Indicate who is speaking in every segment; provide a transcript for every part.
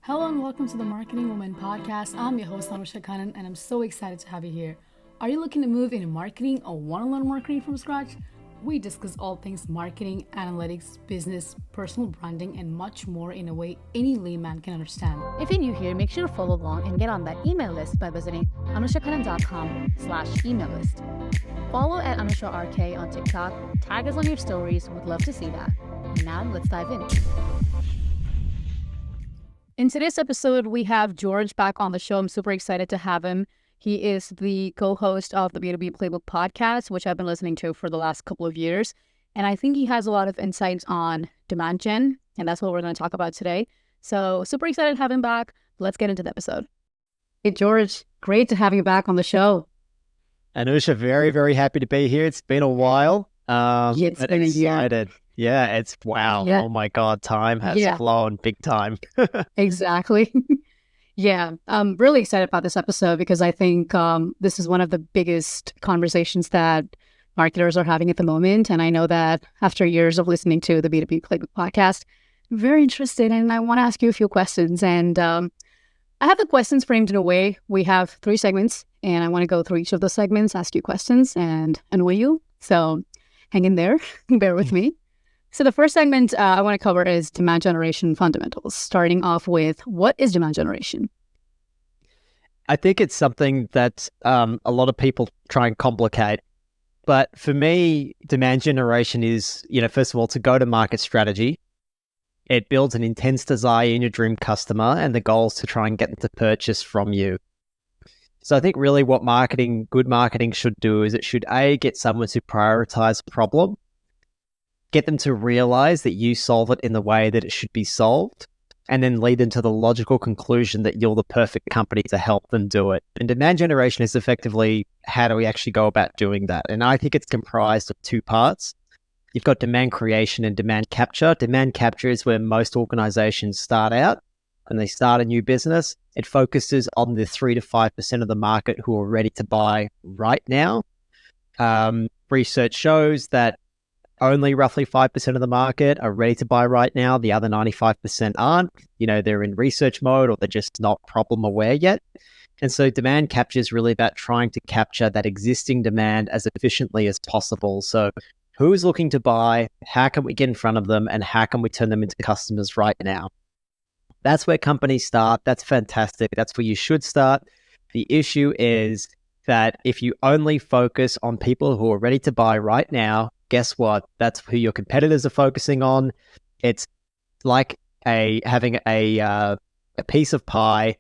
Speaker 1: Hello and welcome to the Marketing Woman podcast. I'm your host, Anusha, and I'm so excited to have you here. Are you looking to move into marketing or want to learn marketing from scratch? We discuss all things marketing, analytics, business, personal branding, and much more in a way any layman can understand.
Speaker 2: If you're new here, make sure to follow along and get on that email list by visiting anushakanan.com/email list. Follow at AnushaRK on TikTok, tag us on your stories, would love to see that. And now let's dive in. In today's episode, we have George back on the show. I'm super excited to have him. He is the co-host of the B2B Playbook podcast, which I've been listening to for the last couple of years. And I think he has a lot of insights on demand gen, and that's what we're going to talk about today. So super excited to have him back. Let's get into the episode. Hey, George, great to have you back on the show.
Speaker 3: Anusha, very, very happy to be here. It's been a while.
Speaker 2: It's been a year.
Speaker 3: Yeah, it's wow.
Speaker 2: Yeah.
Speaker 3: Oh my God, time has flown big time.
Speaker 2: Exactly. Yeah, I'm really excited about this episode because I think this is one of the biggest conversations that marketers are having at the moment. And I know that after years of listening to the B2B Playbook podcast, I'm very interested and I want to ask you a few questions. And I have the questions framed in a way. We have 3 segments and I want to go through each of those segments, ask you questions and annoy you. So hang in there, bear with me. So the first segment I want to cover is demand generation fundamentals, starting off with what is demand generation?
Speaker 3: I think it's something that a lot of people try and complicate. But for me, demand generation is, first of all, it's a go-to-market strategy. It builds an intense desire in your dream customer, and the goal is to try and get them to purchase from you. So I think really what good marketing should do is it should get someone to prioritize a problem, get them to realize that you solve it in the way that it should be solved, and then lead them to the logical conclusion that you're the perfect company to help them do it. And demand generation is effectively how do we actually go about doing that? And I think it's comprised of 2 parts. You've got demand creation and demand capture. Demand capture is where most organizations start out. When they start a new business, it focuses on the 3 to 5% of the market who are ready to buy right now. Research shows that only roughly 5% of the market are ready to buy right now. The other 95% aren't. They're in research mode or they're just not problem aware yet. And so demand capture is really about trying to capture that existing demand as efficiently as possible. So who is looking to buy? How can we get in front of them? And how can we turn them into customers right now? That's where companies start. That's fantastic. That's where you should start. The issue is that if you only focus on people who are ready to buy right now, guess what? That's who your competitors are focusing on. It's like having a piece of pie,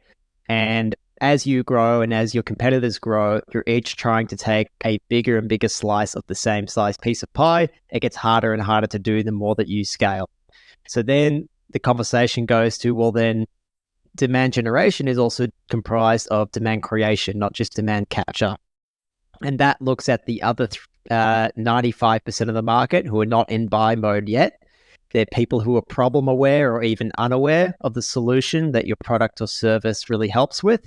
Speaker 3: and as you grow and as your competitors grow, you're each trying to take a bigger and bigger slice of the same size piece of pie. It gets harder and harder to do the more that you scale. So then the conversation goes to, well, then demand generation is also comprised of demand creation, not just demand capture. And that looks at the other 95% of the market who are not in buy mode yet. They're people who are problem aware or even unaware of the solution that your product or service really helps with.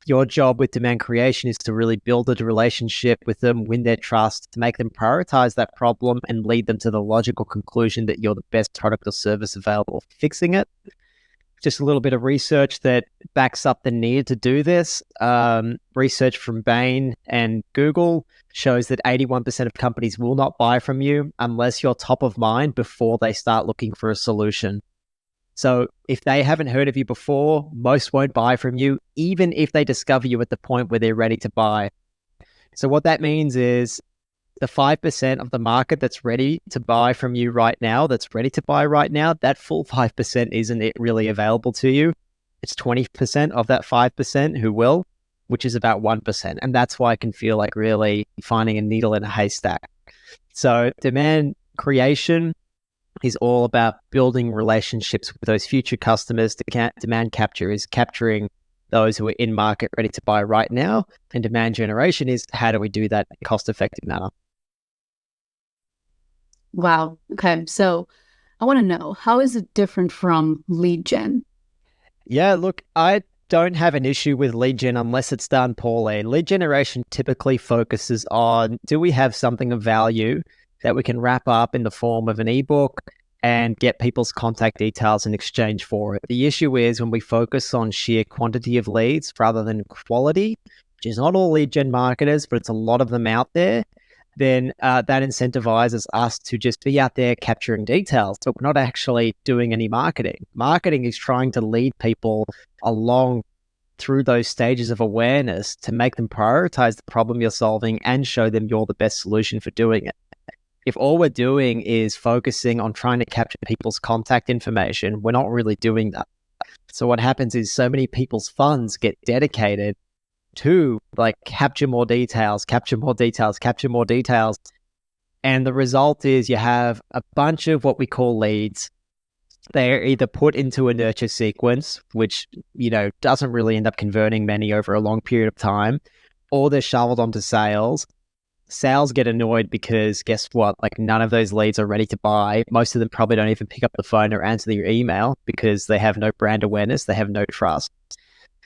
Speaker 3: Your job with demand creation is to really build a relationship with them, win their trust, to make them prioritize that problem and lead them to the logical conclusion that you're the best product or service available for fixing it. Just a little bit of research that backs up the need to do this. Research from Bain and Google shows that 81% of companies will not buy from you unless you're top of mind before they start looking for a solution. So if they haven't heard of you before, most won't buy from you, even if they discover you at the point where they're ready to buy. So what that means is the 5% of the market that's ready to buy from you right now, that full 5% isn't really available to you. It's 20% of that 5% who will, which is about 1%. And that's why it can feel like really finding a needle in a haystack. So demand creation is all about building relationships with those future customers. Demand capture is capturing those who are in market ready to buy right now. And demand generation is how do we do that in a cost-effective manner?
Speaker 2: Wow. Okay. So I want to know, how is it different from lead gen?
Speaker 3: Yeah, look, I don't have an issue with lead gen unless it's done poorly. Lead generation typically focuses on, do we have something of value that we can wrap up in the form of an ebook, and get people's contact details in exchange for it. The issue is when we focus on sheer quantity of leads rather than quality, which is not all lead gen marketers, but it's a lot of them out there, then that incentivizes us to just be out there capturing details, but we're not actually doing any marketing. Marketing is trying to lead people along through those stages of awareness to make them prioritize the problem you're solving and show them you're the best solution for doing it. If all we're doing is focusing on trying to capture people's contact information, we're not really doing that. So what happens is so many people's funds get dedicated to like capture more details. And the result is you have a bunch of what we call leads. They're either put into a nurture sequence, which, doesn't really end up converting many over a long period of time, or they're shoveled onto sales. Sales get annoyed because guess what? Like none of those leads are ready to buy. Most of them probably don't even pick up the phone or answer your email because they have no brand awareness. They have no trust.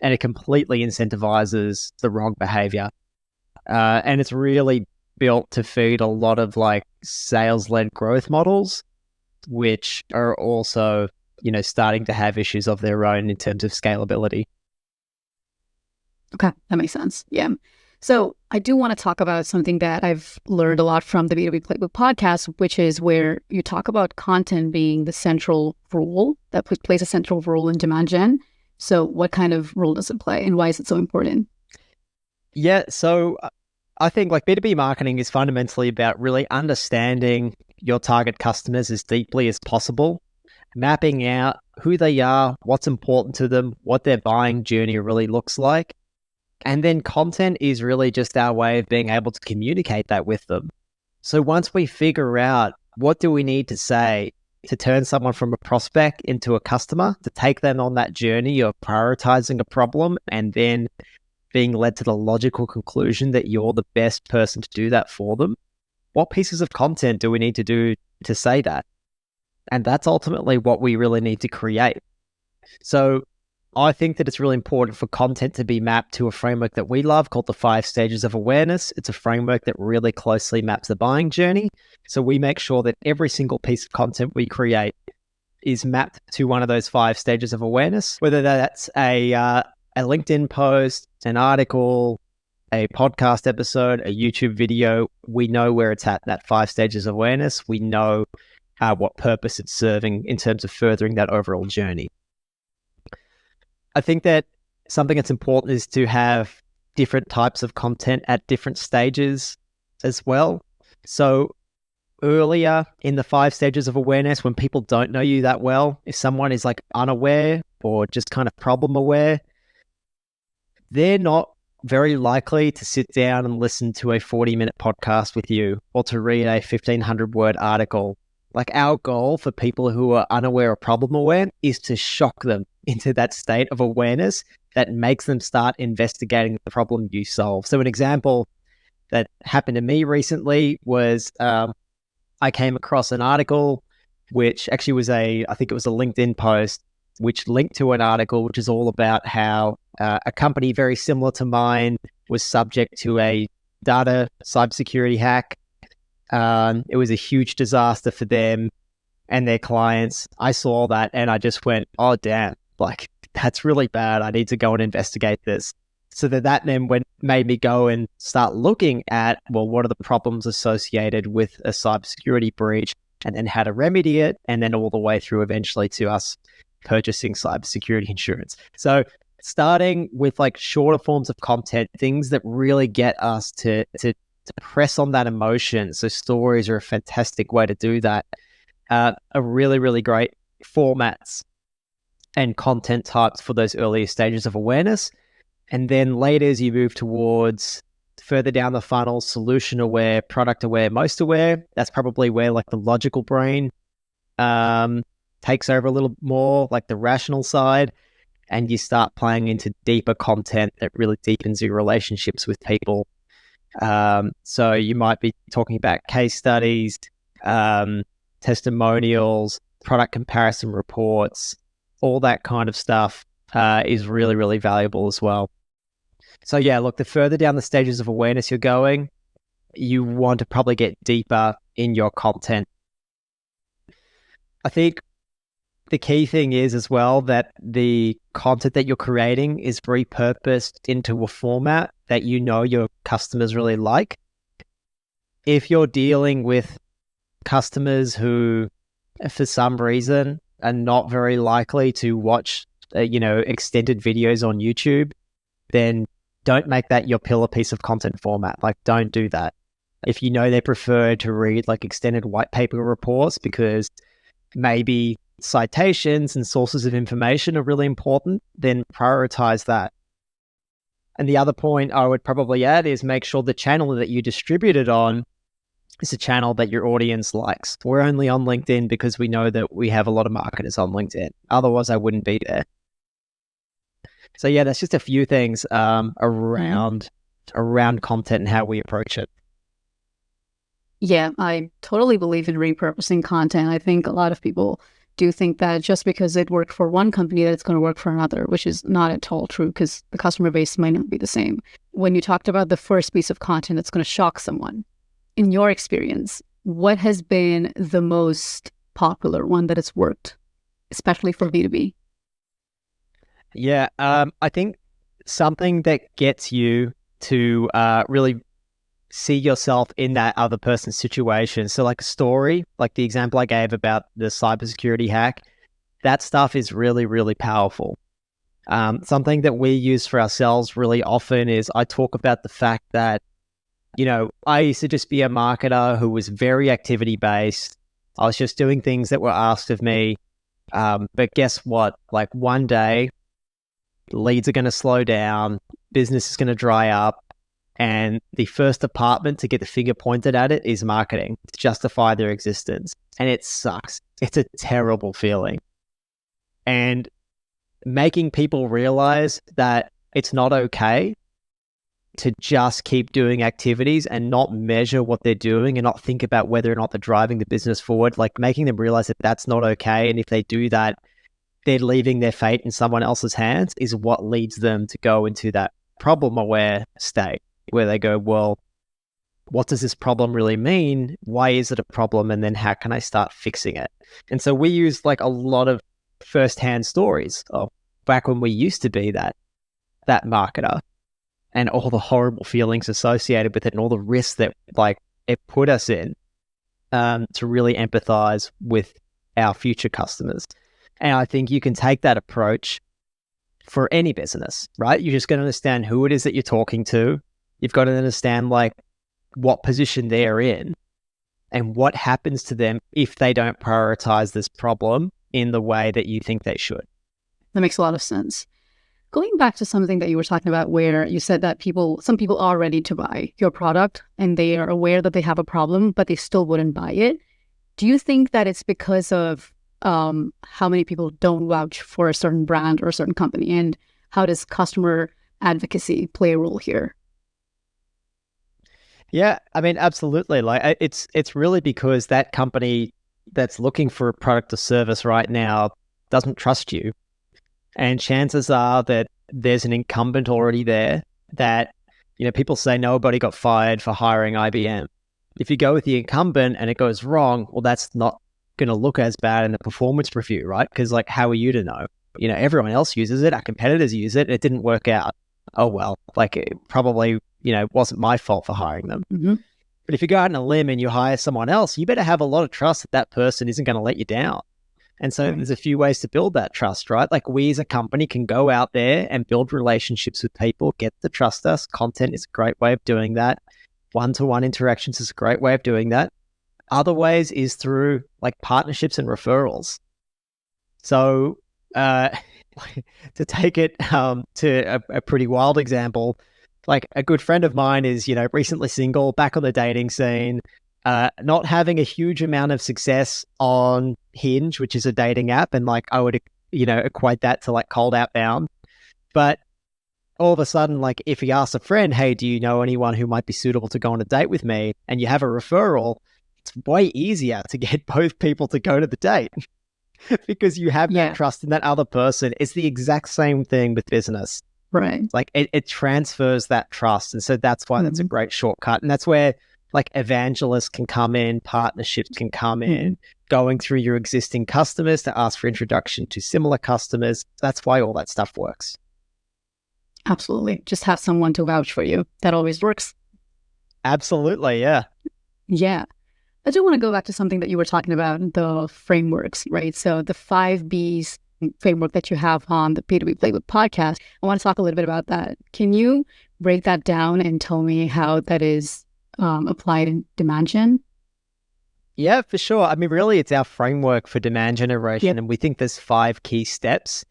Speaker 3: And it completely incentivizes the wrong behavior. And it's really built to feed a lot of like sales-led growth models, which are also, starting to have issues of their own in terms of scalability.
Speaker 2: Okay, that makes sense. Yeah. So I do want to talk about something that I've learned a lot from the B2B Playbook podcast, which is where you talk about content being the central role that plays a central role in demand gen. So what kind of role does it play and why is it so important?
Speaker 3: Yeah, so I think like B2B marketing is fundamentally about really understanding your target customers as deeply as possible, mapping out who they are, what's important to them, what their buying journey really looks like. And then content is really just our way of being able to communicate that with them. So once we figure out what do we need to say to turn someone from a prospect into a customer, to take them on that journey of prioritizing a problem and then being led to the logical conclusion that you're the best person to do that for them, what pieces of content do we need to do to say that? And that's ultimately what we really need to create. So I think that it's really important for content to be mapped to a framework that we love called the 5 stages of awareness. It's a framework that really closely maps the buying journey. So we make sure that every single piece of content we create is mapped to one of those 5 stages of awareness, whether that's a LinkedIn post, an article, a podcast episode, a YouTube video. We know where it's at, that 5 stages of awareness. We know what purpose it's serving in terms of furthering that overall journey. I think that something that's important is to have different types of content at different stages as well. So earlier in the 5 stages of awareness, when people don't know you that well, if someone is like unaware or just kind of problem aware, they're not very likely to sit down and listen to a 40-minute podcast with you or to read a 1,500-word article. Like our goal for people who are unaware or problem aware is to shock them into that state of awareness that makes them start investigating the problem you solve. So an example that happened to me recently was I came across an article which actually was I think it was a LinkedIn post, which linked to an article which is all about how a company very similar to mine was subject to a data cybersecurity hack. It was a huge disaster for them and their clients. I saw that and I just went, oh, damn, like that's really bad. I need to go and investigate this. So that then made me go and start looking at, well, what are the problems associated with a cybersecurity breach and then how to remedy it, and then all the way through eventually to us purchasing cybersecurity insurance. So starting with like shorter forms of content, things that really get us to press on that emotion. So stories are a fantastic way to do that. Are really, really great formats and content types for those earlier stages of awareness. And then later, as you move towards further down the funnel, solution aware, product aware, most aware, that's probably where like the logical brain takes over a little more, like the rational side, and you start playing into deeper content that really deepens your relationships with people. So you might be talking about case studies, testimonials, product comparison reports, all that kind of stuff is really, really valuable as well. So yeah, look, the further down the stages of awareness you're going, you want to probably get deeper in your content. I think the key thing is as well that the content that you're creating is repurposed into a format that you know your customers really like. If you're dealing with customers who, for some reason, are not very likely to watch, extended videos on YouTube, then don't make that your pillar piece of content format. Like, don't do that. If you know they prefer to read like extended white paper reports because maybe citations and sources of information are really important, then prioritize that. And the other point I would probably add is make sure the channel that you distribute it on is a channel that your audience likes. We're only on LinkedIn because we know that we have a lot of marketers on LinkedIn. Otherwise, I wouldn't be there. So yeah, that's just a few things around content and how we approach it.
Speaker 2: Yeah, I totally believe in repurposing content. I think a lot of people do think that just because it worked for one company that it's going to work for another, which is not at all true because the customer base might not be the same. When you talked about the first piece of content that's going to shock someone, in your experience, what has been the most popular one that has worked, especially for B2B?
Speaker 3: Yeah, I think something that gets you to really see yourself in that other person's situation. So like a story, like the example I gave about the cybersecurity hack, that stuff is really, really powerful. Something that we use for ourselves really often is I talk about the fact that, I used to just be a marketer who was very activity-based. I was just doing things that were asked of me. But guess what? Like one day, leads are going to slow down, business is going to dry up, and the first department to get the finger pointed at it is marketing to justify their existence. And it sucks. It's a terrible feeling. And making people realize that it's not okay to just keep doing activities and not measure what they're doing and not think about whether or not they're driving the business forward, like making them realize that that's not okay. And if they do that, they're leaving their fate in someone else's hands is what leads them to go into that problem-aware state where they go, well, what does this problem really mean? Why is it a problem? And then how can I start fixing it? And so we use like a lot of first-hand stories of back when we used to be that marketer and all the horrible feelings associated with it and all the risks that like it put us in to really empathize with our future customers. And I think you can take that approach for any business, right? You're just going to understand who it is that you're talking to. You've got to understand like what position they're in and what happens to them if they don't prioritize this problem in the way that you think they should.
Speaker 2: That makes a lot of sense. Going back to something that you were talking about where you said that some people are ready to buy your product and they are aware that they have a problem, but they still wouldn't buy it. Do you think that it's because of how many people don't vouch for a certain brand or a certain company? And how does customer advocacy play a role here?
Speaker 3: Yeah, I mean, absolutely. Like it's really because that company that's looking for a product or service right now doesn't trust you. And chances are that there's an incumbent already there that, people say nobody got fired for hiring IBM. If you go with the incumbent and it goes wrong, well, that's not going to look as bad in the performance review, right? Because like, how are you to know? Everyone else uses it. Our competitors use it. It didn't work out. Oh, well, like it probably, wasn't my fault for hiring them.
Speaker 2: Mm-hmm.
Speaker 3: But if you go out on a limb and you hire someone else, you better have a lot of trust that person isn't going to let you down. And so there's a few ways to build that trust, right? Like we as a company can go out there and build relationships with people, get to trust us. Content is a great way of doing that. One-to-one interactions is a great way of doing that. Other ways is through like partnerships and referrals. So to take it to a pretty wild example, like a good friend of mine is, recently single, back on the dating scene, not having a huge amount of success on Hinge, which is a dating app. And like, I would, equate that to like cold outbound. But all of a sudden, like if he asks a friend, hey, do you know anyone who might be suitable to go on a date with me? And you have a referral, it's way easier to get both people to go to the date because you have that trust in that other person. It's the exact same thing with business.
Speaker 2: Right.
Speaker 3: Like it transfers that trust. And so that's why that's a great shortcut. And that's where Like evangelists can come in, partnerships can come in, going through your existing customers to ask for introduction to similar customers. That's why all that stuff works.
Speaker 2: Absolutely. Just have someone to vouch for you. That always works.
Speaker 3: Absolutely, yeah.
Speaker 2: Yeah. I do want to go back to something that you were talking about, the frameworks, right? So the 5Bs framework that you have on the B2B Playbook podcast, I want to talk a little bit about that. Can you break that down and tell me how that is applied in demand gen?
Speaker 3: Yeah, for sure. I mean, really, it's our framework for demand generation, and we think there's 5 key steps.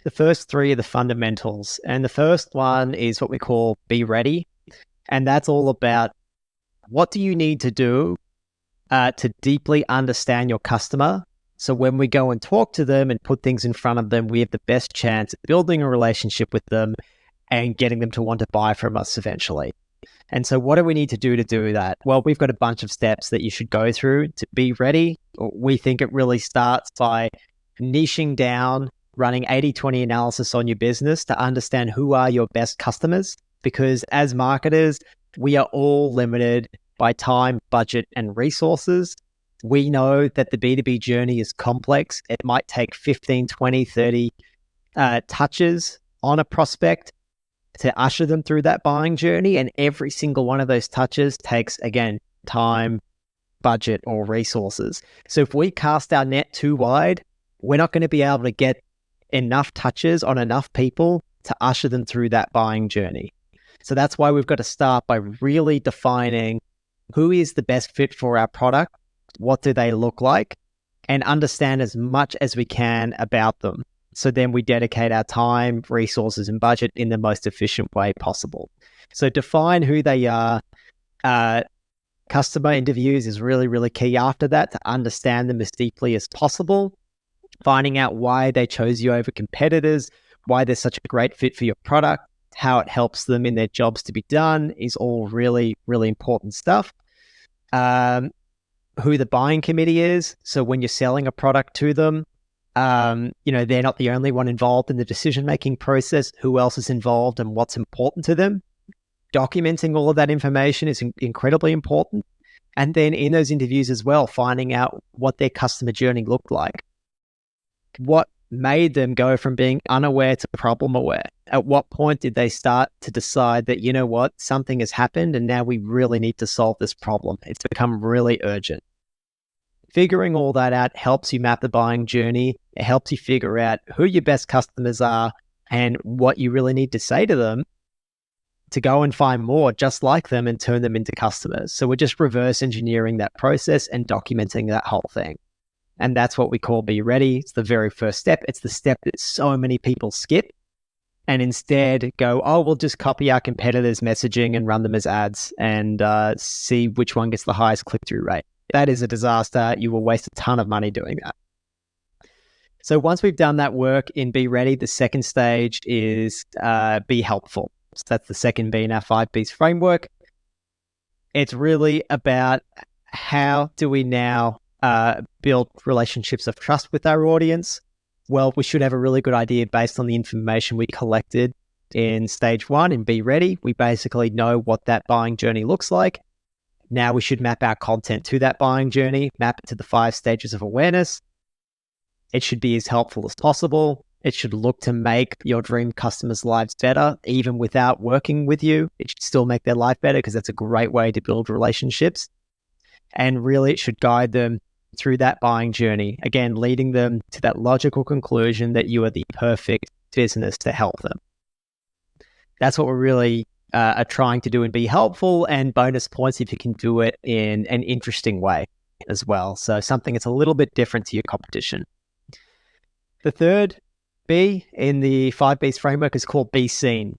Speaker 3: The first 3 are the fundamentals, and the first one is what we call be ready, and that's all about what do you need to do to deeply understand your customer. So when we go and talk to them and put things in front of them, we have the best chance at building a relationship with them and getting them to want to buy from us eventually. And so what do we need to do that? Well, we've got a bunch of steps that you should go through to be ready. We think it really starts by niching down, running 80-20 analysis on your business to understand who are your best customers. Because as marketers, we are all limited by time, budget, and resources. We know that the B2B journey is complex. It might take 15, 20, 30 touches on a prospect to usher them through that buying journey. And every single one of those touches takes, again, time, budget, or resources. So if we cast our net too wide, we're not going to be able to get enough touches on enough people to usher them through that buying journey. So that's why we've got to start by really defining who is the best fit for our product, what do they look like, and understand as much as we can about them. So then we dedicate our time, resources, and budget in the most efficient way possible. So define who they are. Customer interviews is really, really key after that to understand them as deeply as possible. Finding out why they chose you over competitors, why they're such a great fit for your product, how it helps them in their jobs to be done is all really, really important stuff. Who the buying committee is. So when you're selling a product to them, they're not the only one involved in the decision-making process. Who else is involved and what's important to them? Documenting all of that information is incredibly important. And then in those interviews as well, finding out what their customer journey looked like. What made them go from being unaware to problem aware? At what point did they start to decide that, you know what, something has happened and now we really need to solve this problem? It's become really urgent. Figuring all that out helps you map the buying journey. It helps you figure out who your best customers are and what you really need to say to them to go and find more just like them and turn them into customers. So we're just reverse engineering that process and documenting that whole thing. And that's what we call be ready. It's the very first step. It's the step that so many people skip and instead go, oh, we'll just copy our competitors' messaging and run them as ads and see which one gets the highest click-through rate. That is a disaster. You will waste a ton of money doing that. So once we've done that work in Be Ready, the second stage is Be Helpful. So that's the second B in our 5Bs framework. It's really about how do we now build relationships of trust with our audience. Well, we should have a really good idea based on the information we collected in stage 1 in Be Ready. We basically know what that buying journey looks like. Now we should map our content to that buying journey, map it to the 5 stages of awareness. It should be as helpful as possible. It should look to make your dream customers' lives better, even without working with you. It should still make their life better because that's a great way to build relationships. And really, it should guide them through that buying journey. Again, leading them to that logical conclusion that you are the perfect business to help them. That's what we're really are trying to do and Be Helpful, and bonus points if you can do it in an interesting way as well. So something that's a little bit different to your competition. The third B in the 5Bs framework is called Be Seen.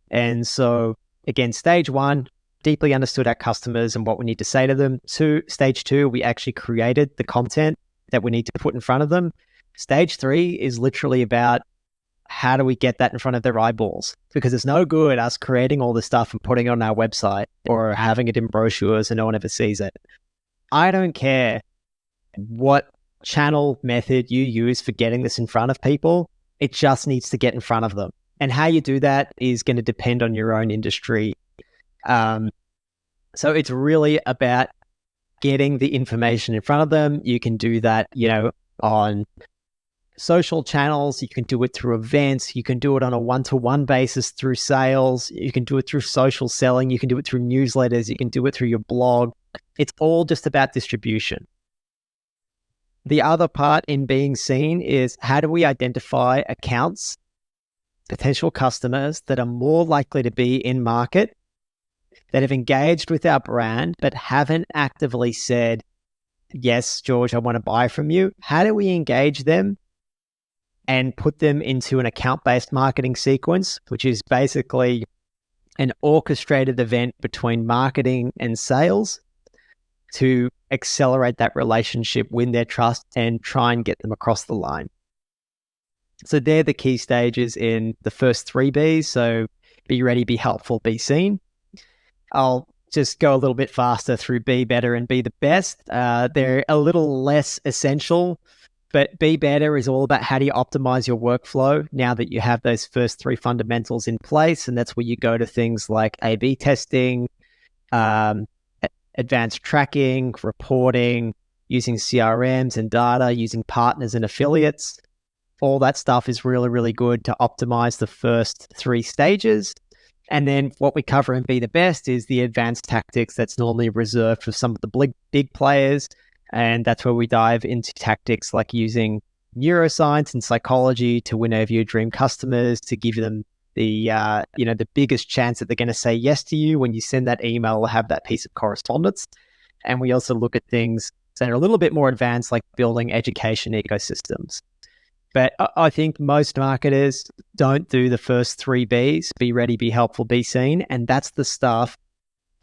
Speaker 3: And so again, stage 1, deeply understood our customers and what we need to say to them. Stage 2, we actually created the content that we need to put in front of them. Stage 3 is literally about how do we get that in front of their eyeballs? Because it's no good us creating all this stuff and putting it on our website or having it in brochures and no one ever sees it. I don't care what channel method you use for getting this in front of people. It just needs to get in front of them. And how you do that is going to depend on your own industry So it's really about getting the information in front of them. You can do that, on social channels. You can do it through events. You can do it on a one-to-one basis through sales. You can do it through social selling. You can do it through newsletters. You can do it through your blog. It's all just about distribution. The other part in being seen is, how do we identify accounts, potential customers that are more likely to be in market, that have engaged with our brand, but haven't actively said, yes, George, I want to buy from you. How do we engage them and put them into an account-based marketing sequence, which is basically an orchestrated event between marketing and sales to accelerate that relationship, win their trust, and try and get them across the line. So they're the key stages in the first 3 Bs. So be ready, be helpful, be seen. I'll just go a little bit faster through be better and be the best. They're a little less essential, but be better is all about how do you optimize your workflow now that you have those first 3 fundamentals in place. And that's where you go to things like A/B testing, advanced tracking, reporting, using CRMs and data, using partners and affiliates. All that stuff is really, really good to optimize the first 3 stages. And then what we cover in Be the Best is the advanced tactics that's normally reserved for some of the big players. And that's where we dive into tactics like using neuroscience and psychology to win over your dream customers, to give them the biggest chance that they're going to say yes to you when you send that email or have that piece of correspondence. And we also look at things that are a little bit more advanced, like building education ecosystems. But I think most marketers don't do the first 3 Bs, be ready, be helpful, be seen. And that's the stuff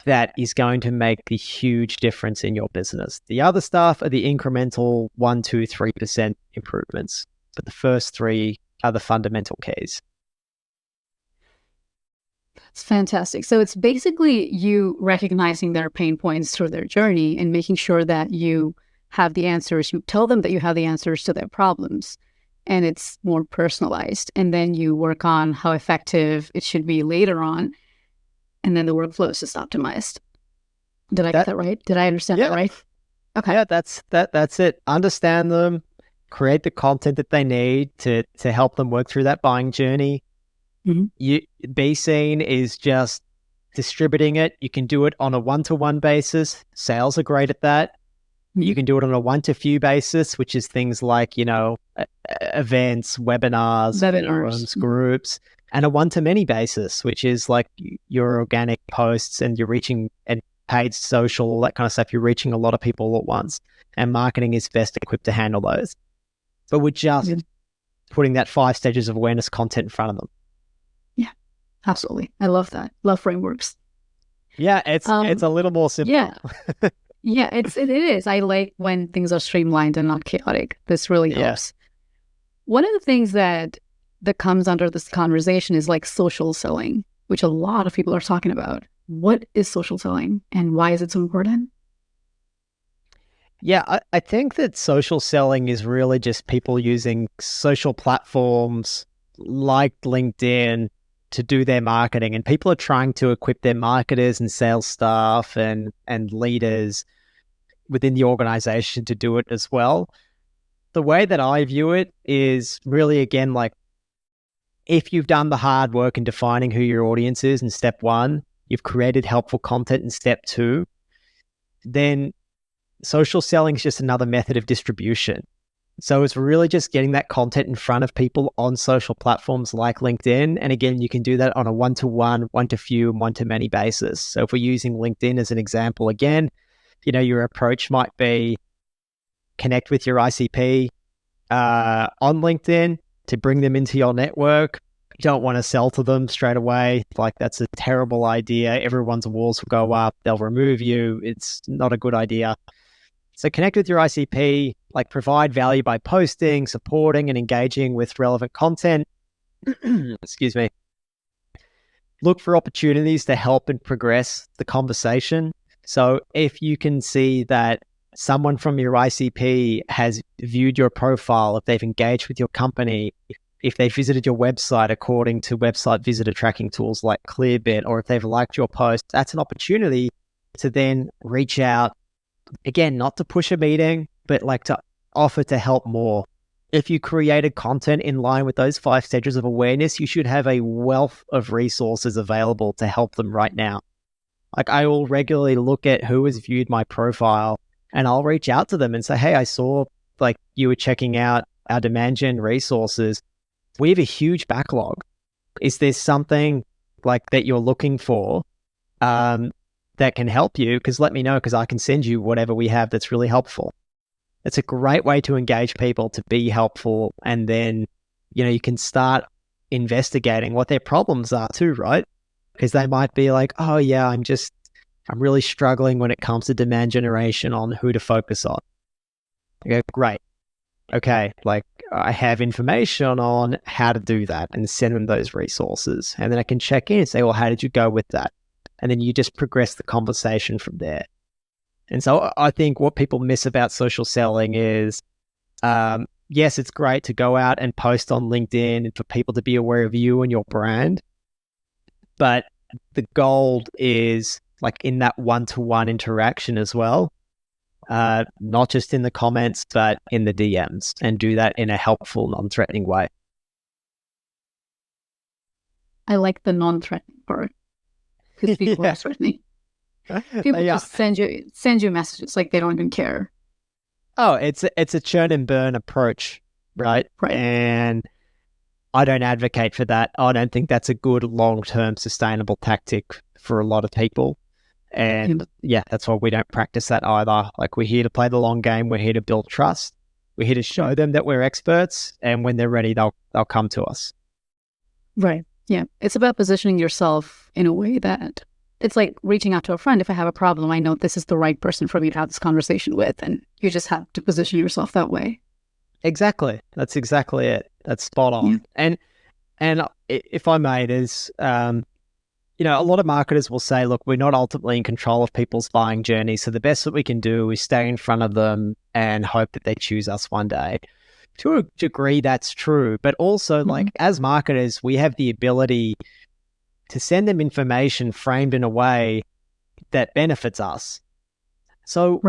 Speaker 3: that is going to make the huge difference in your business. The other stuff are the incremental 1, 2, 3% improvements. But the first 3 are the fundamental keys.
Speaker 2: It's fantastic. So it's basically you recognizing their pain points through their journey and making sure that you have the answers. You tell them that you have the answers to their problems, and it's more personalized. And then you work on how effective it should be later on. And then the workflow is just optimized. Did I get that right? Did I understand that right? Okay.
Speaker 3: Yeah, that's it. Understand them, create the content that they need to help them work through that buying journey. Mm-hmm. Be seen is just distributing it. You can do it on a one-to-one basis. Sales are great at that. Mm-hmm. You can do it on a one-to-few basis, which is things like, events, webinars, forums, groups, and a one-to-many basis, which is like your organic posts and you're reaching, and paid social, all that kind of stuff. You're reaching a lot of people all at once, and marketing is best equipped to handle those. But we're just putting that 5 stages of awareness content in front of them.
Speaker 2: Yeah, absolutely. I love that. Love frameworks.
Speaker 3: Yeah, it's a little more simple.
Speaker 2: Yeah. Yeah, it is. I like when things are streamlined and not chaotic. This really helps. One of the things that comes under this conversation is like social selling, which a lot of people are talking about. What is social selling and why is it so important?
Speaker 3: Yeah, I think that social selling is really just people using social platforms like LinkedIn to do their marketing, and people are trying to equip their marketers and sales staff and leaders within the organization to do it as well. The way that I view it is really, again, like if you've done the hard work in defining who your audience is in step 1, you've created helpful content in step 2, then social selling is just another method of distribution. So it's really just getting that content in front of people on social platforms like LinkedIn. And again, you can do that on a one-to-one, one-to-few, and one-to-many basis. So if we're using LinkedIn as an example, again, your approach might be connect with your ICP on LinkedIn to bring them into your network. You don't want to sell to them straight away. Like, that's a terrible idea. Everyone's walls will go up. They'll remove you. It's not a good idea. So connect with your ICP, like provide value by posting, supporting, and engaging with relevant content. Excuse me. Look for opportunities to help and progress the conversation. So if you can see that someone from your ICP has viewed your profile, if they've engaged with your company, if they visited your website according to website visitor tracking tools like Clearbit, or if they've liked your post, that's an opportunity to then reach out, again, not to push a meeting, but like to offer to help more. If you created content in line with those 5 stages of awareness, you should have a wealth of resources available to help them right now. Like, I will regularly look at who has viewed my profile and I'll reach out to them and say, hey, I saw like you were checking out our demand gen resources. We have a huge backlog. Is there something like that you're looking for that can help you? Because let me know, because I can send you whatever we have that's really helpful. It's a great way to engage people, to be helpful. And then, you can start investigating what their problems are too, right? Because they might be like, oh yeah, I'm really struggling when it comes to demand generation on who to focus on. I go, great. Okay, like I have information on how to do that, and send them those resources. And then I can check in and say, well, how did you go with that? And then you just progress the conversation from there. And so I think what people miss about social selling is, yes, it's great to go out and post on LinkedIn and for people to be aware of you and your brand. But the goal is like in that one-to-one interaction as well, not just in the comments, but in the DMs, and do that in a helpful, non-threatening way.
Speaker 2: I like the non-threatening part, because people are threatening. People just send you messages like they don't even care.
Speaker 3: Oh, it's a churn and burn approach, right?
Speaker 2: Right.
Speaker 3: And I don't advocate for that. I don't think that's a good long-term sustainable tactic for a lot of people. And that's why we don't practice that either. Like, we're here to play the long game. We're here to build trust. We're here to show them that we're experts, and when they're ready, they'll come to us.
Speaker 2: Right. Yeah. It's about positioning yourself in a way that it's like reaching out to a friend. If I have a problem, I know this is the right person for me to have this conversation with, and you just have to position yourself that way.
Speaker 3: Exactly. That's exactly it. That's spot on. Yeah. And if I may, there's, a lot of marketers will say, look, we're not ultimately in control of people's buying journey. So the best that we can do is stay in front of them and hope that they choose us one day. To a degree, that's true. But also, like, as marketers, we have the ability to send them information framed in a way that benefits us. So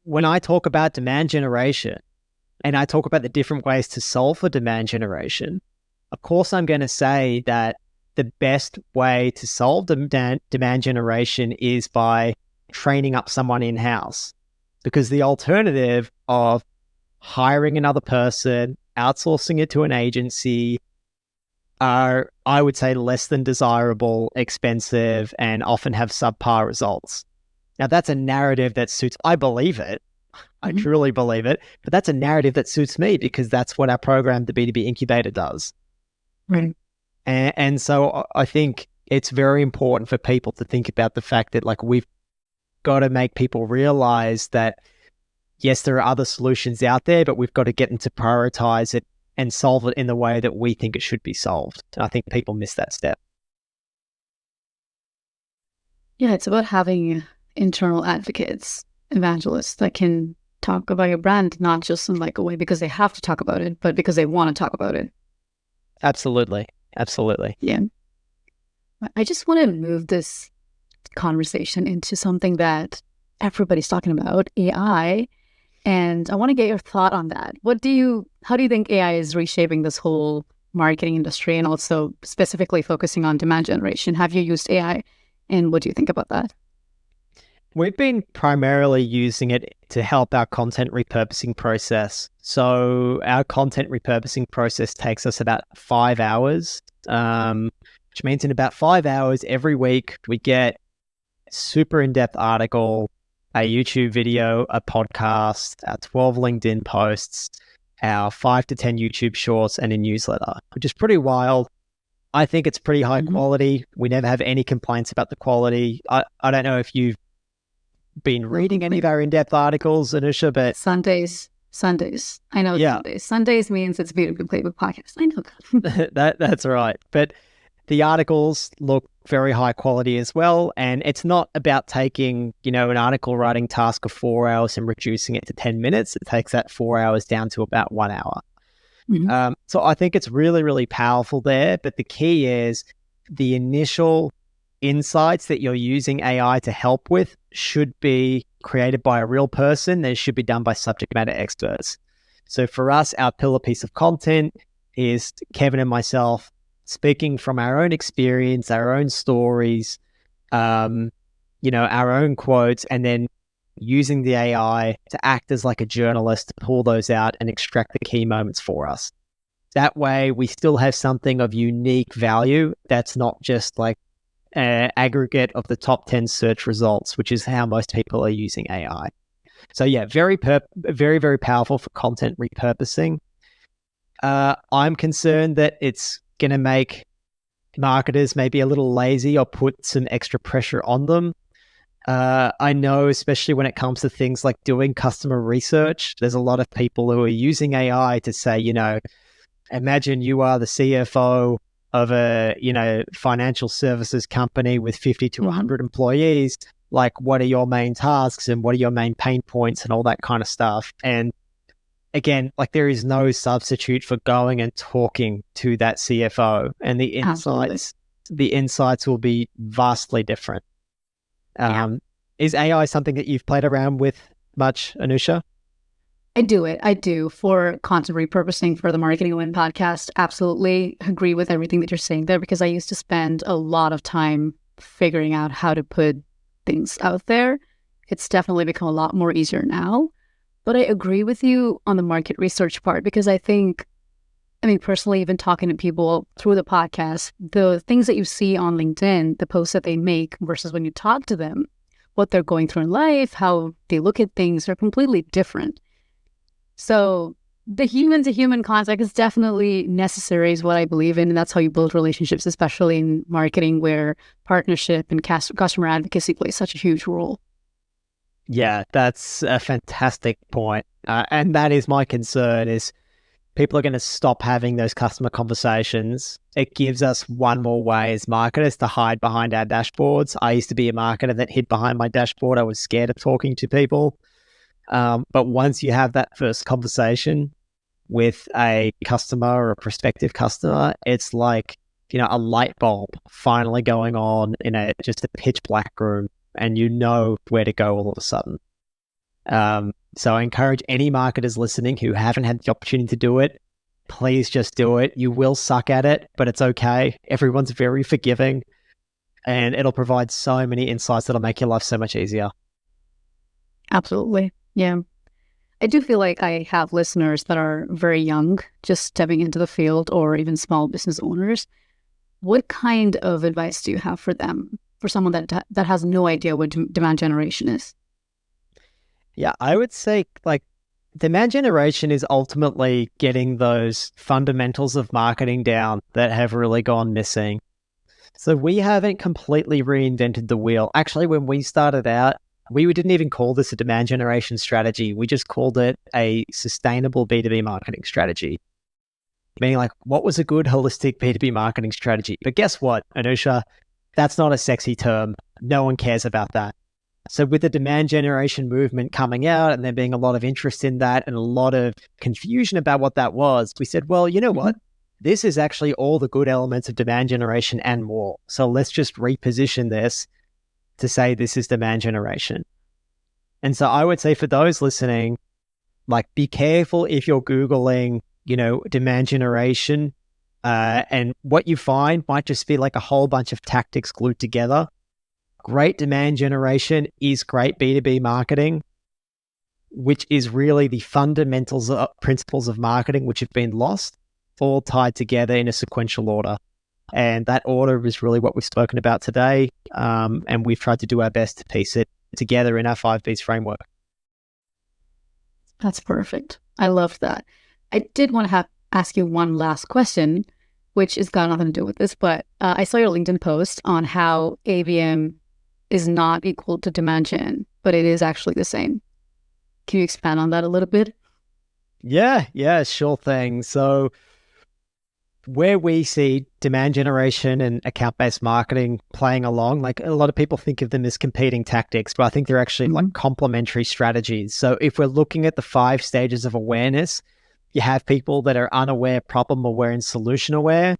Speaker 3: when I talk about demand generation and I talk about the different ways to solve for demand generation, of course, I'm going to say that the best way to solve demand generation is by training up someone in-house, because the alternative of hiring another person, outsourcing it to an agency, are, I would say, less than desirable, expensive, and often have subpar results. Now, that's a narrative that suits, I believe it, I truly believe it, but that's a narrative that suits me because that's what our program, the B2B Incubator, does.
Speaker 2: Right.
Speaker 3: And so I think it's very important for people to think about the fact that, like, we've got to make people realize that, yes, there are other solutions out there, but we've got to get them to prioritize it and solve it in the way that we think it should be solved. And I think people miss that step.
Speaker 2: Yeah, it's about having internal advocates, evangelists that can talk about your brand, not just in like a way because they have to talk about it, but because they want to talk about it.
Speaker 3: Absolutely.
Speaker 2: Yeah. I just want to move this conversation into something that everybody's talking about, AI. And I want to get your thought on that. How do you think AI is reshaping this whole marketing industry, and also specifically focusing on demand generation? Have you used AI, and what do you think about that?
Speaker 3: We've been primarily using it to help our content repurposing process. So our content repurposing process takes us about 5 hours, which means in about 5 hours every week, we get a super in-depth article, a YouTube video, a podcast, our 12 LinkedIn posts, our 5 to 10 YouTube shorts, and a newsletter, which is pretty wild. I think it's pretty high quality. We never have any complaints about the quality. I don't know if you've been reading any of our in-depth articles, Anusha, but
Speaker 2: Sundays. I know Sundays. Sundays means it's B2B Playbook Podcast. I know
Speaker 3: that. That's right. But the articles look very high quality as well. And it's not about taking, an article writing task of 4 hours and reducing it to 10 minutes. It takes that 4 hours down to about 1 hour. So I think it's really, really powerful there. But the key is the initial insights that you're using AI to help with should be created by a real person. They should be done by subject matter experts. So for us, our pillar piece of content is Kevin and myself speaking from our own experience, our own stories, our own quotes, and then using the AI to act as like a journalist to pull those out and extract the key moments for us. That way, we still have something of unique value that's not just like an aggregate of the top 10 search results, which is how most people are using AI. So yeah, very, very powerful for content repurposing. I'm concerned that it's going to make marketers maybe a little lazy or put some extra pressure on them. I know, especially when it comes to things like doing customer research, there's a lot of people who are using AI to say, imagine you are the CFO of a, financial services company with 50 to 100 employees. Like, what are your main tasks and what are your main pain points and all that kind of stuff? And again, like, there is no substitute for going and talking to that CFO, and the insights will be vastly different. Is AI something that you've played around with much, Anusha?
Speaker 2: I do for content repurposing for the Marketing Win podcast. Absolutely agree with everything that you're saying there, because I used to spend a lot of time figuring out how to put things out there. It's definitely become a lot more easier now. But I agree with you on the market research part, because I mean, personally, even talking to people through the podcast, the things that you see on LinkedIn, the posts that they make versus when you talk to them, what they're going through in life, how they look at things are completely different. So the human-to-human contact is definitely necessary, is what I believe in. And that's how you build relationships, especially in marketing, where partnership and customer advocacy plays such a huge role.
Speaker 3: Yeah, that's a fantastic point. And that is my concern, is people are going to stop having those customer conversations. It gives us one more way as marketers to hide behind our dashboards. I used to be a marketer that hid behind my dashboard. I was scared of talking to people. But once you have that first conversation with a customer or a prospective customer, it's like, a light bulb finally going on in just a pitch black room, and you know where to go all of a sudden. So I encourage any marketers listening who haven't had the opportunity to do it, please just do it. You will suck at it, but it's okay. Everyone's very forgiving, and it'll provide so many insights that'll make your life so much easier.
Speaker 2: Absolutely. Yeah. I do feel like I have listeners that are very young, just stepping into the field, or even small business owners. What kind of advice do you have for them, for someone that has no idea what demand generation is?
Speaker 3: Yeah, I would say, like, demand generation is ultimately getting those fundamentals of marketing down that have really gone missing. So we haven't completely reinvented the wheel. Actually, when we started out, we didn't even call this a demand generation strategy. We just called it a sustainable B2B marketing strategy. Meaning, like, what was a good holistic B2B marketing strategy? But guess what, Anusha? That's not a sexy term. No one cares about that. So with the demand generation movement coming out and there being a lot of interest in that and a lot of confusion about what that was, we said, well, you know what? This is actually all the good elements of demand generation and more. So let's just reposition this to say this is demand generation. And so I would say for those listening, like, be careful if you're Googling, demand generation, and what you find might just be like a whole bunch of tactics glued together. Great demand generation is great B2B marketing, which is really the fundamentals of principles of marketing, which have been lost, all tied together in a sequential order. And that order is really what we've spoken about today. And we've tried to do our best to piece it together in our 5Bs framework.
Speaker 2: That's perfect. I love that. I did want to ask you one last question, which has got nothing to do with this, but I saw your LinkedIn post on how ABM is not equal to demand gen, but it is actually the same. Can you expand on that a little bit?
Speaker 3: Yeah, sure thing. So where we see demand generation and account-based marketing playing along, like, a lot of people think of them as competing tactics, but I think they're actually like complementary strategies. So if we're looking at the 5 stages of awareness, you have people that are unaware, problem aware, and solution aware.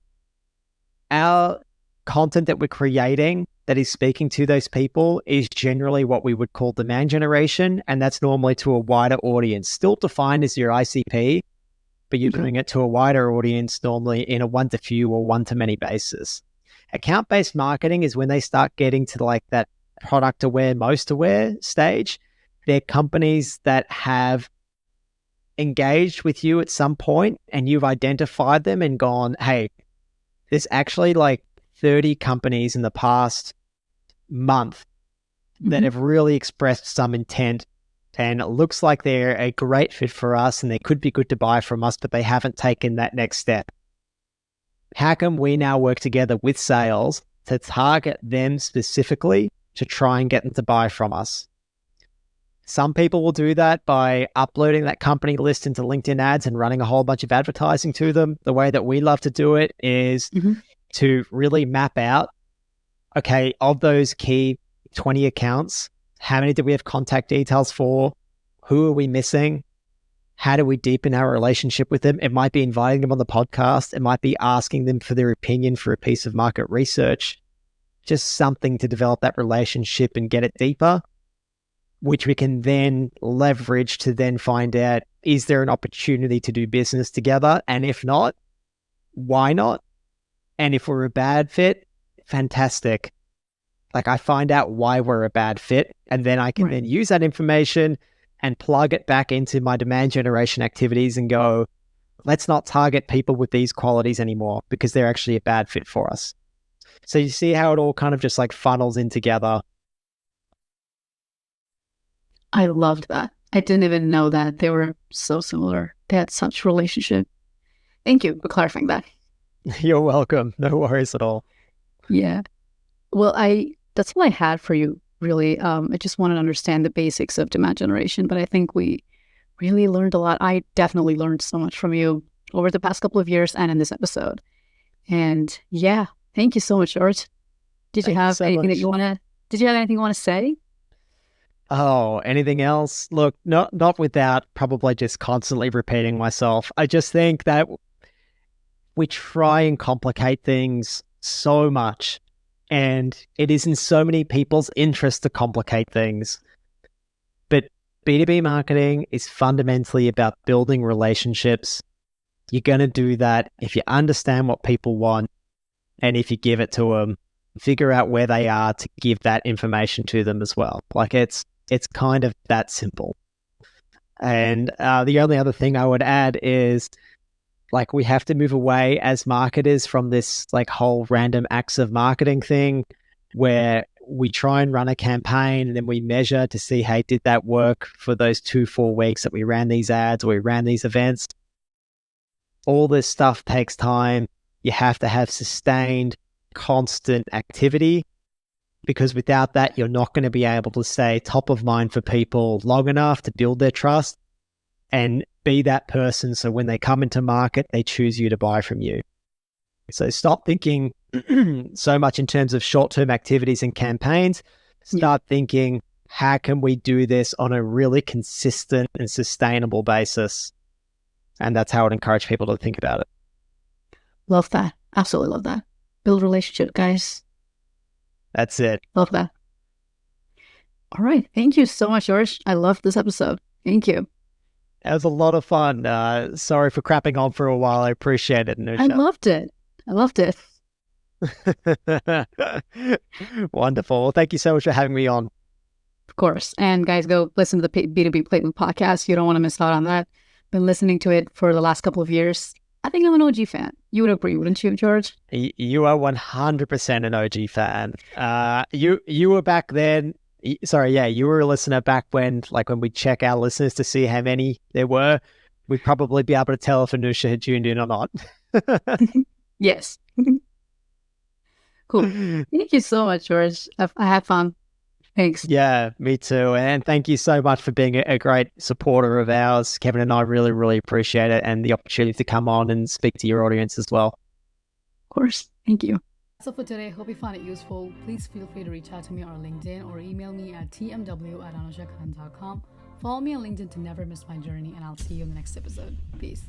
Speaker 3: Our content that we're creating that is speaking to those people is generally what we would call demand generation. And that's normally to a wider audience, still defined as your ICP, but you're doing it to a wider audience, normally in a one-to-few or one-to-many basis. Account-based marketing is when they start getting to like that product aware, most aware stage. They're companies that have engaged with you at some point and you've identified them and gone, hey, there's actually like 30 companies in the past month that have really expressed some intent, and it looks like they're a great fit for us and they could be good to buy from us, but they haven't taken that next step. How can we now work together with sales to target them specifically to try and get them to buy from us? Some people will do that by uploading that company list into LinkedIn ads and running a whole bunch of advertising to them. The way that we love to do it is to really map out, okay, of those key 20 accounts, how many do we have contact details for? Who are we missing? How do we deepen our relationship with them? It might be inviting them on the podcast. It might be asking them for their opinion for a piece of market research. Just something to develop that relationship and get it deeper, which we can then leverage to then find out, is there an opportunity to do business together? And if not, why not? And if we're a bad fit, fantastic. Like I find out why we're a bad fit, and then I can then use that information and plug it back into my demand generation activities and go, let's not target people with these qualities anymore because they're actually a bad fit for us. So you see how it all kind of just like funnels in together.
Speaker 2: I loved that. I didn't even know that they were so similar. They had such relationship. Thank you for clarifying that.
Speaker 3: You're welcome. No worries at all.
Speaker 2: Yeah. Well, that's all I had for you, really. I just wanted to understand the basics of demand generation, but I think we really learned a lot. I definitely learned so much from you over the past couple of years and in this episode. And yeah, thank you so much, George. Did you have anything you want to say?
Speaker 3: Oh, anything else? Look, not without probably just constantly repeating myself. I just think that we try and complicate things so much, and it is in so many people's interest to complicate things. But B2B marketing is fundamentally about building relationships. You're going to do that if you understand what people want, and if you give it to them, figure out where they are to give that information to them as well. Like it's kind of that simple. And the only other thing I would add is, like, we have to move away as marketers from this like whole random acts of marketing thing where we try and run a campaign and then we measure to see, hey, did that work for those 2-4 weeks that we ran these ads or we ran these events? All this stuff takes time. You have to have sustained, constant activity, because without that, you're not going to be able to stay top of mind for people long enough to build their trust and be that person so when they come into market, they choose you to buy from you. So stop thinking so much in terms of short-term activities and campaigns. Start thinking, how can we do this on a really consistent and sustainable basis? And that's how I'd encourage people to think about it.
Speaker 2: Love that. Absolutely love that. Build relationship, guys.
Speaker 3: That's it.
Speaker 2: Love that. All right. Thank you so much, George. I loved this episode. Thank you.
Speaker 3: It was a lot of fun. Sorry for crapping on for a while. I appreciate it, Anusha.
Speaker 2: I loved it.
Speaker 3: Wonderful. Well, thank you so much for having me on.
Speaker 2: Of course. And guys, go listen to the B2B Playbook podcast. You don't want to miss out on that. Been listening to it for the last couple of years. I think I'm an OG fan. You would agree, wouldn't you, George?
Speaker 3: You are 100% an OG fan. You were back then. Sorry, yeah, you were a listener back when we check our listeners to see how many there were, we'd probably be able to tell if Anusha had tuned in or not.
Speaker 2: Yes. Cool. Thank you so much, George. I had fun. Thanks.
Speaker 3: Yeah, me too. And thank you so much for being a great supporter of ours. Kevin and I really, really appreciate it, and the opportunity to come on and speak to your audience as well.
Speaker 2: Of course. Thank you.
Speaker 1: So for today, hope you found it useful. Please feel free to reach out to me on LinkedIn or email me at tmw@anushakaran.com. Follow me on LinkedIn to never miss my journey, and I'll see you in the next episode. Peace.